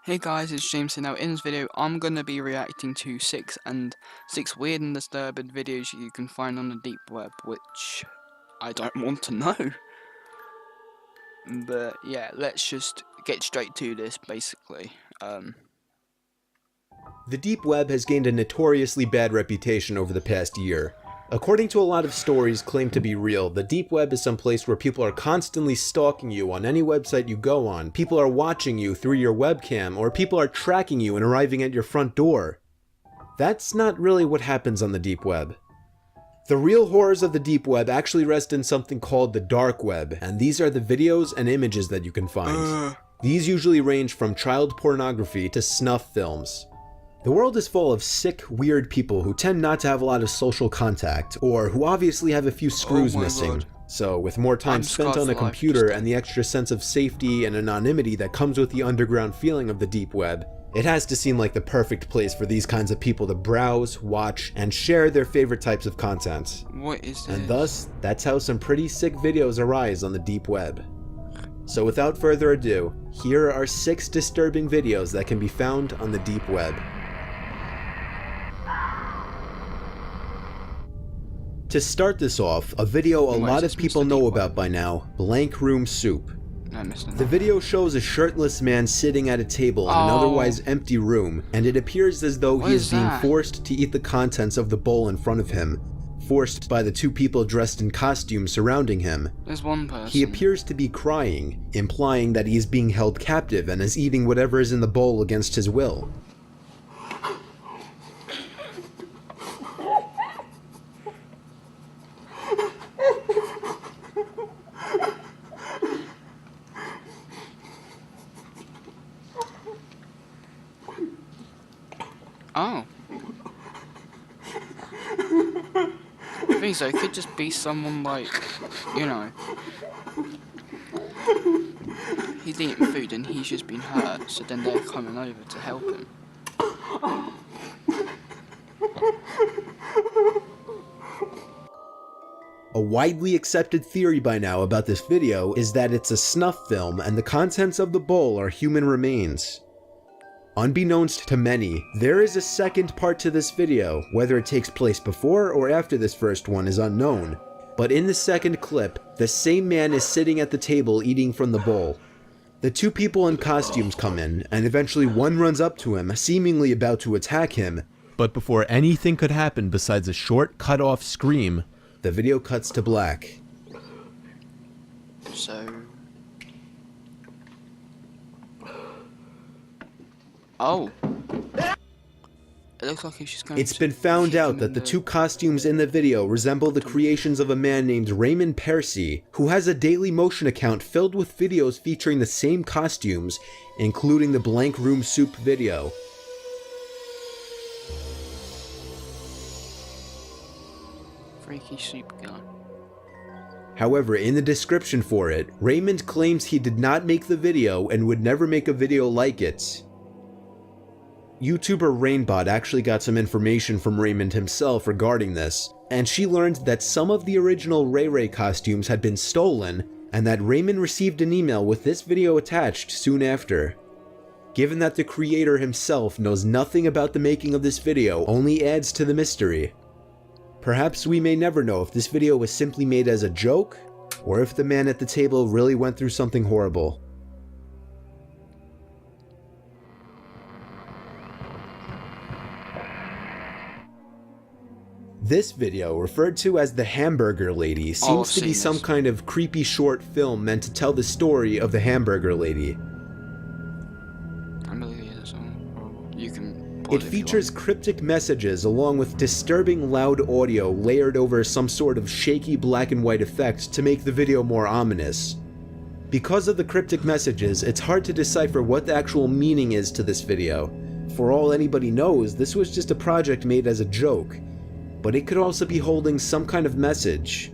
Hey guys, it's James here. Now in this video I'm gonna be reacting to six weird and disturbing videos you can find on the deep web, which I don't want to know. But yeah, let's just get straight to this basically. The deep web has gained a notoriously bad reputation over the past year. According to a lot of stories claimed to be real, the deep web is some place where people are constantly stalking you on any website you go on, people are watching you through your webcam, or people are tracking you and arriving at your front door. That's not really what happens on the deep web. The real horrors of the deep web actually rest in something called the dark web, and these are the videos and images that you can find. These usually range from child pornography to snuff films. The world is full of sick, weird people who tend not to have a lot of social contact, or who obviously have a few screws missing. God. So, with more time spent on a computer and the extra sense of safety and anonymity that comes with the underground feeling of the deep web, it has to seem like the perfect place for these kinds of people to browse, watch, and share their favorite types of content. What is this? And thus, that's how some pretty sick videos arise on the deep web. So without further ado, here are 6 disturbing videos that can be found on the deep web. To start this off, a video a lot of people know about by now, Blank Room Soup. The video shows a shirtless man sitting at a table in an otherwise empty room, and it appears as though he is being forced to eat the contents of the bowl in front of him, forced by the 2 people dressed in costumes surrounding him. There's one person. He appears to be crying, implying that he is being held captive and is eating whatever is in the bowl against his will. Oh. I think so. It could just be someone like, you know, he's eating food and he's just been hurt, so then they're coming over to help him. A widely accepted theory by now about this video is that it's a snuff film and the contents of the bowl are human remains. Unbeknownst to many, there is a second part to this video. Whether it takes place before or after this first one is unknown, but in the second clip, the same man is sitting at the table eating from the bowl. The 2 people in costumes come in, and eventually one runs up to him, seemingly about to attack him, but before anything could happen besides a short, cut-off scream, the video cuts to black. So... oh. It looks like he's just going It's been found out that the 2 costumes in the video resemble the creations of a man named Raymond Persy, who has a Daily Motion account filled with videos featuring the same costumes, including the Blank Room Soup video. Freaky soup guy. However, in the description for it, Raymond claims he did not make the video and would never make a video like it. YouTuber Rainbot actually got some information from Raymond himself regarding this, and she learned that some of the original Ray Ray costumes had been stolen, and that Raymond received an email with this video attached soon after. Given that the creator himself knows nothing about the making of this video only adds to the mystery. Perhaps we may never know if this video was simply made as a joke, or if the man at the table really went through something horrible. This video, referred to as the Hamburger Lady, seems to be some kind of creepy short film meant to tell the story of the Hamburger Lady. It features cryptic messages along with disturbing loud audio layered over some sort of shaky black and white effect to make the video more ominous. Because of the cryptic messages, it's hard to decipher what the actual meaning is to this video. For all anybody knows, this was just a project made as a joke, but it could also be holding some kind of message.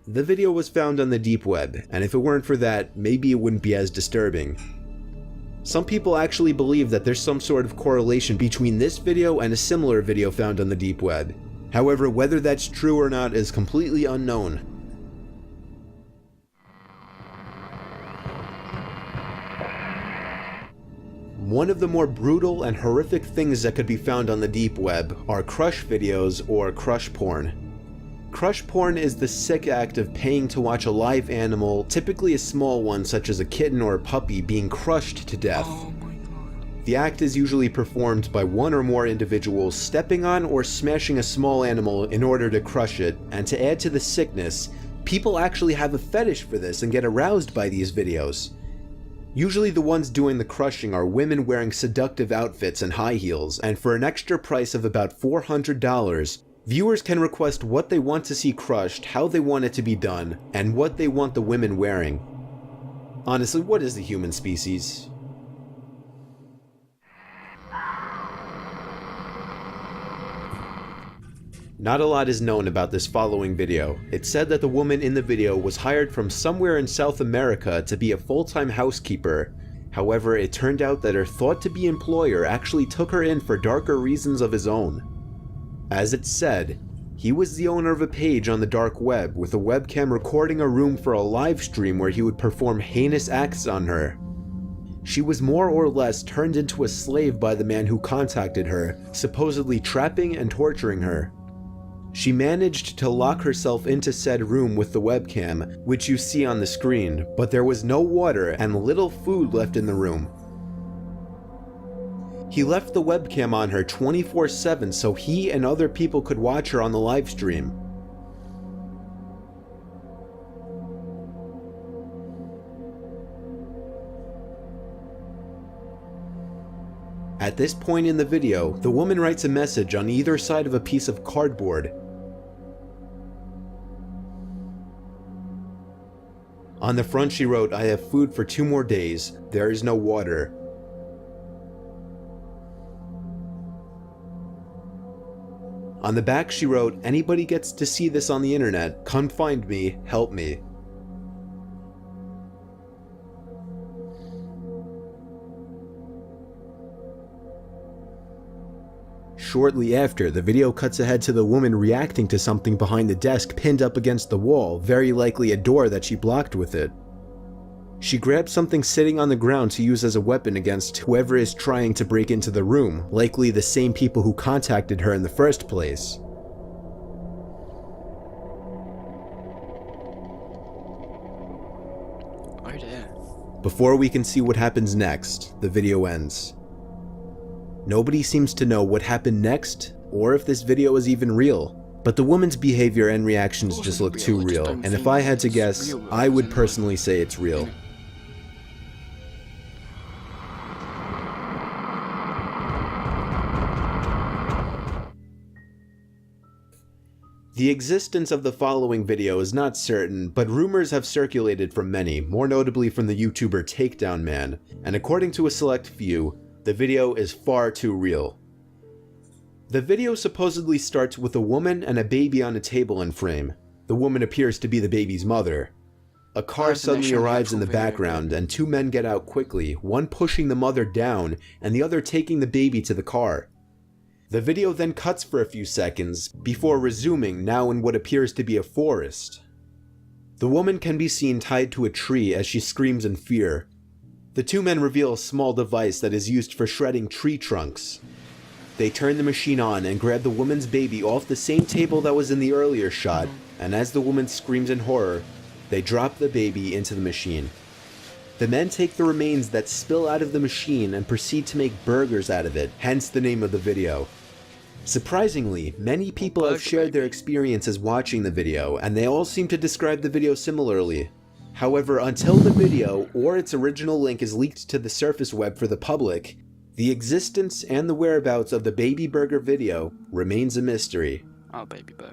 The video was found on the deep web, and if it weren't for that, maybe it wouldn't be as disturbing. Some people actually believe that there's some sort of correlation between this video and a similar video found on the deep web. However, whether that's true or not is completely unknown. One of the more brutal and horrific things that could be found on the deep web are crush videos or crush porn. Crush porn is the sick act of paying to watch a live animal, typically a small one such as a kitten or a puppy, being crushed to death. Oh my god. The act is usually performed by one or more individuals stepping on or smashing a small animal in order to crush it, and to add to the sickness, people actually have a fetish for this and get aroused by these videos. Usually the ones doing the crushing are women wearing seductive outfits and high heels, and for an extra price of about $400, viewers can request what they want to see crushed, how they want it to be done, and what they want the women wearing. Honestly, what is the human species? Not a lot is known about this following video. It's said that the woman in the video was hired from somewhere in South America to be a full-time housekeeper. However, it turned out that her thought-to-be employer actually took her in for darker reasons of his own. As it said, he was the owner of a page on the dark web with a webcam recording a room for a live stream where he would perform heinous acts on her. She was more or less turned into a slave by the man who contacted her, supposedly trapping and torturing her. She managed to lock herself into said room with the webcam, which you see on the screen, but there was no water and little food left in the room. He left the webcam on her 24/7 so he and other people could watch her on the live stream. At this point in the video, the woman writes a message on either side of a piece of cardboard. On the front she wrote, "I have food for 2 more days. There is no water." On the back she wrote, "Anybody gets to see this on the internet, come find me, help me." Shortly after, the video cuts ahead to the woman reacting to something behind the desk pinned up against the wall, very likely a door that she blocked with it. She grabs something sitting on the ground to use as a weapon against whoever is trying to break into the room, likely the same people who contacted her in the first place. Oh dear. Before we can see what happens next, the video ends. Nobody seems to know what happened next, or if this video is even real, but the woman's behavior and reactions just look too real, and if I had to guess, I would personally say it's real. The existence of the following video is not certain, but rumors have circulated from many, more notably from the YouTuber Takedown Man, and according to a select few, the video is far too real. The video supposedly starts with a woman and a baby on a table in frame. The woman appears to be the baby's mother. A car suddenly arrives in the background and 2 men get out quickly, one pushing the mother down and the other taking the baby to the car. The video then cuts for a few seconds, before resuming now in what appears to be a forest. The woman can be seen tied to a tree as she screams in fear. The 2 men reveal a small device that is used for shredding tree trunks. They turn the machine on and grab the woman's baby off the same table that was in the earlier shot, and as the woman screams in horror, they drop the baby into the machine. The men take the remains that spill out of the machine and proceed to make burgers out of it, hence the name of the video. Surprisingly, many people have shared their experiences watching the video, and they all seem to describe the video similarly. However, until the video or its original link is leaked to the surface web for the public, the existence and the whereabouts of the baby burger video remains a mystery. Oh, baby burger.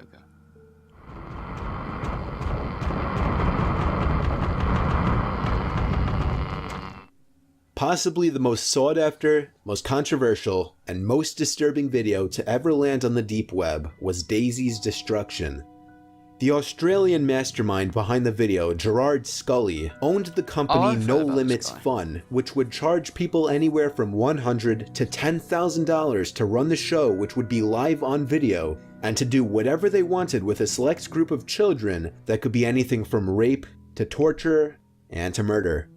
Possibly the most sought after, most controversial, and most disturbing video to ever land on the deep web was Daisy's destruction. The Australian mastermind behind the video, Gerard Scully, owned the company I've No heard about this Limits guy. Fun, which would charge people anywhere from $100 to $10,000 to run the show, which would be live on video, and to do whatever they wanted with a select group of children that could be anything from rape to torture and to murder.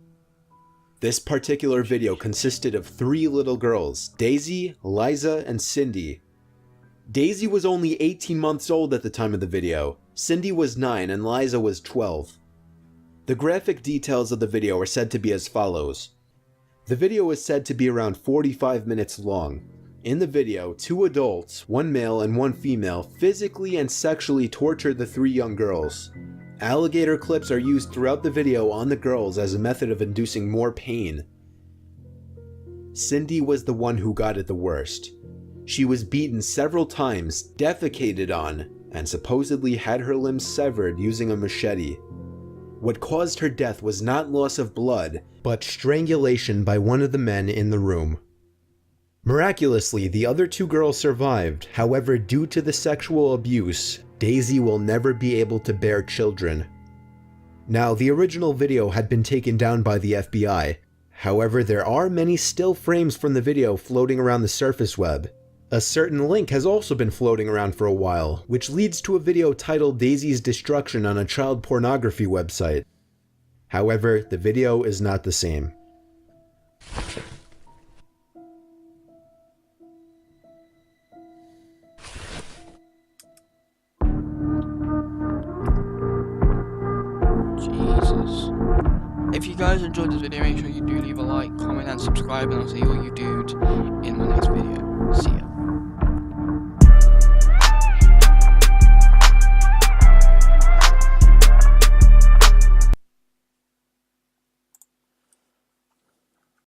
This particular video consisted of 3 little girls, Daisy, Liza, and Cindy. Daisy was only 18 months old at the time of the video, Cindy was 9 and Liza was 12. The graphic details of the video are said to be as follows. The video is said to be around 45 minutes long. In the video, 2 adults, 1 male and 1 female, physically and sexually torture the 3 young girls. Alligator clips are used throughout the video on the girls as a method of inducing more pain. Cindy was the one who got it the worst. She was beaten several times, defecated on, and supposedly had her limbs severed using a machete. What caused her death was not loss of blood, but strangulation by one of the men in the room. Miraculously, the other 2 girls survived. However, due to the sexual abuse, Daisy will never be able to bear children. Now, the original video had been taken down by the FBI. However, there are many still frames from the video floating around the surface web. A certain link has also been floating around for a while, which leads to a video titled Daisy's Destruction on a child pornography website. However, the video is not the same. Jesus. If you guys enjoyed this video, make sure you do leave a like, comment and subscribe, and I'll see all you dudes in my next video. See ya.